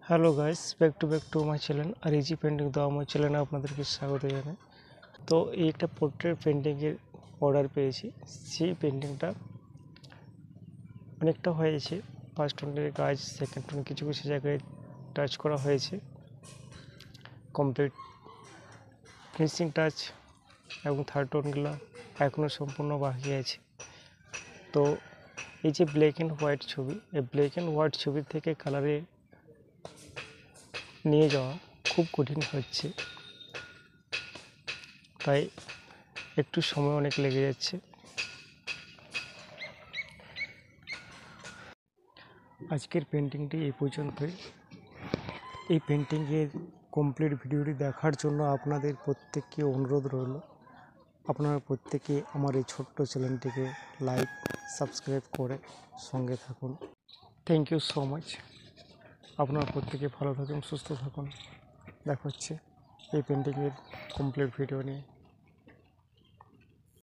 Hello guys, back to my channel আর easy painting তো আমার চ্যানেলে আপনাদেরকে স্বাগত জানাই। তো এই একটা পোর্ট্রেট পেন্টিংয়ের অর্ডার পেয়েছি। সেই পেন্টিংটা অনেকটা হয়েছে। ফার্স্ট টোনের কাজ, সেকেন্ড টোন কিছু কিছু জায়গায় টাচ করা হয়েছে, কমপ্লিট ফিনিশিং টাচ, এবং থার্ড টোনগুলো এখনও সম্পূর্ণ বাকি আছে। তো এই যে ব্ল্যাক অ্যান্ড হোয়াইট ছবি, এই ব্ল্যাক অ্যান্ড হোয়াইট ছবি থেকে কালারে নিয়ে যাওয়া খুব কঠিন হচ্ছে, তাই একটু সময় অনেক লেগে যাচ্ছে। আজকের পেন্টিংটি এই পর্যন্তই। এই পেন্টিংয়ের কমপ্লিট ভিডিওটি দেখার জন্য আপনাদের প্রত্যেককে অনুরোধ রইল, আপনারা প্রত্যেকে আমার এই ছোট্ট চ্যানেলটিকে লাইক সাবস্ক্রাইব করে সঙ্গে থাকুন। Thank you so much. আপনারা প্রত্যেকে ভালো থাকুন, সুস্থ থাকুন। দেখা হচ্ছে এই পেন্টিংয়ের কমপ্লিট ভিডিও নিয়ে।